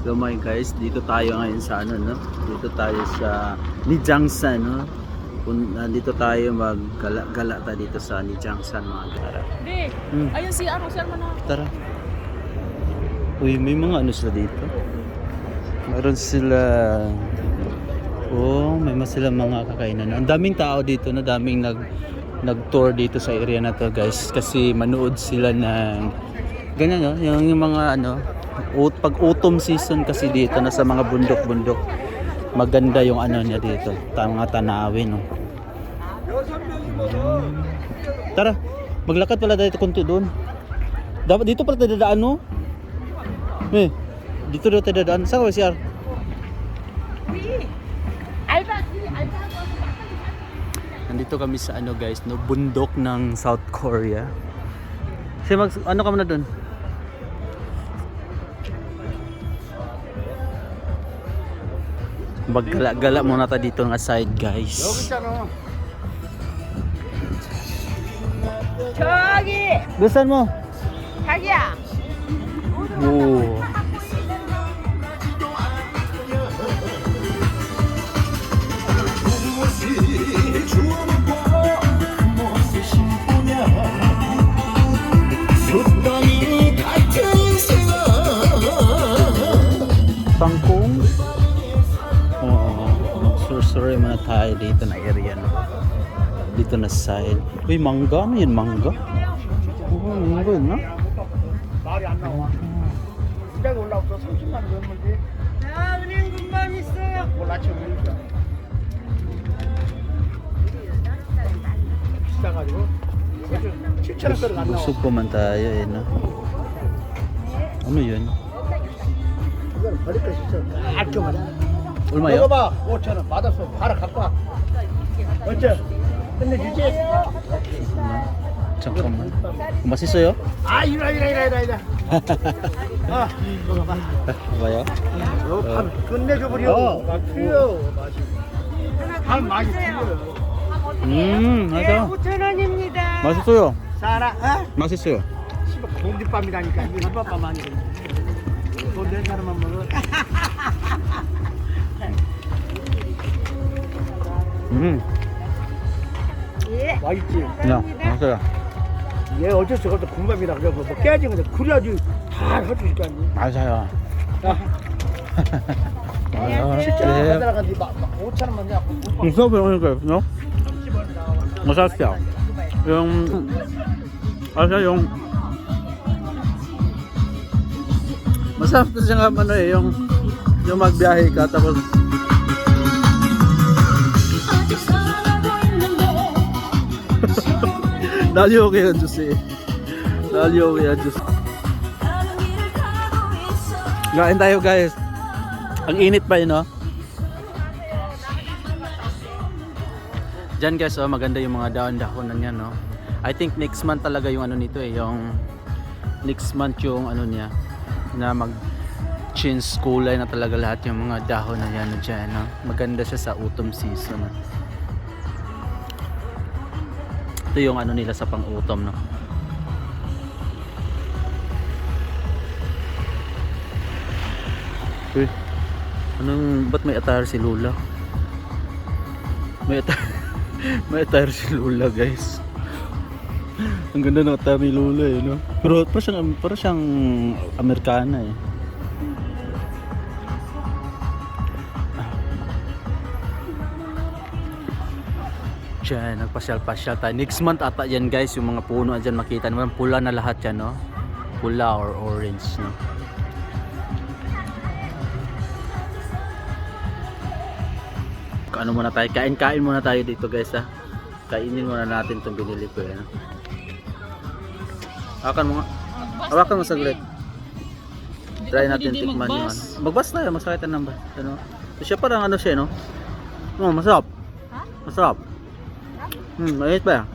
Gamay guys, dito tayo ngayon sa ano, no? Dito tayo sa Nijangsan, no? Dito tayo maggala-gala ta dito sa Nijangsan mga tara. Ayun si ano, sir man. Tara. Uy, may mga ano sila dito. Meron sila may sila mga kakainan. Ang daming tao dito, na daming nag-tour dito sa area na to, guys, kasi manood sila ng ganyan, no? Yung mga ano, pag autumn season kasi dito na sa mga bundok-bundok. Maganda yung ano niya dito, mga tanawin, no? Tara, maglakad pala dito kunti doon. Dapat dito pala tayo dadaan, no? Dito daw tayo dadaan. Saan ka ba, CR? Nandito kami sa ano, guys, no, bundok ng South Korea. Kasi ano ka muna doon? Maggala-gala muna tayo dito ng aside, guys. 저기 Gusto mo? 자기야. Oo. Pangkong. Magsursuri muna tayo dito na area, no? Dito na side. Uy, mangga. Ano yun, mangga? Mangga yun, no? 말이 안 나와. 시작이 올라왔어. 30만 원 넘는데. 아, 은행 금방 있어요. 몰랐지 모르니까. 비싸가지고. 7천 원짜리가 안 나와. Busog pa man tayo, eh, no? Ano yun? 이거는 버릴 거 있어. 깔끔하다. 얼마요? 먹어봐. 5천 원 받았어. 바로 갖고 와. 어째? 끝내주지? 잠깐만. 맛있어요? 아, 이라. 먹어봐. 봐요. 밥 끝내줘 버려. 맛있어. 밥 맛이 틀려. 맞아. 5,000원입니다. 맛있어요. 싸라. 어? 맛있어요. 씨발 공깃밥이라니까. 이거 김밥밥 아니고. 돈낸 사람만 먹어. 예. 맛있지? 야, 맛있어요. 얘 어쩔 수가 없어. 군밥이라 그래. 뭐 깨진 건데 그래야지 다 해줄 거 아니. 맛있어요. 실제로 네. 가져나간지 5천 원만 내가 Gusto mo yung guys, no? Masarap siya. Yung masarap na siya nga ano eh, yung magbiyahe ka tapos Daliyo kaya Diyos eh. Daliyo kaya Diyos. Gain tayo, guys. Ang init pa yun, no? Diyan, guys, maganda yung mga dahon-dahonan niya, no? I think next month talaga yung ano nito eh, yung next month yung ano niya na change kulay na talaga lahat yung mga dahon na yan dyan, no? Maganda siya sa autumn season, no? Ito yung ano nila sa pang-autumn, no? Uy, ba't may attire si Lula? May attire si Lula, guys. Ang ganda ng attire ni Lula, eh, no? Pero para siyang Amerikana, eh. Diyan, nagpasyal-pasyal tayo. Next month ata yan, guys, yung mga puno dyan makita naman. Pula na lahat yan, no? Pula or orange, no? Ano muna tayo? Kain muna tayo dito, guys, ha? Kainin muna natin itong binili ko, eh, no? Hawakan mo saglit. Try natin tikman yung ano. Magbas tayo, masakit ang namba. Ano? So, siya parang ano siya, no? Masarap. Masarap. Mainit ba?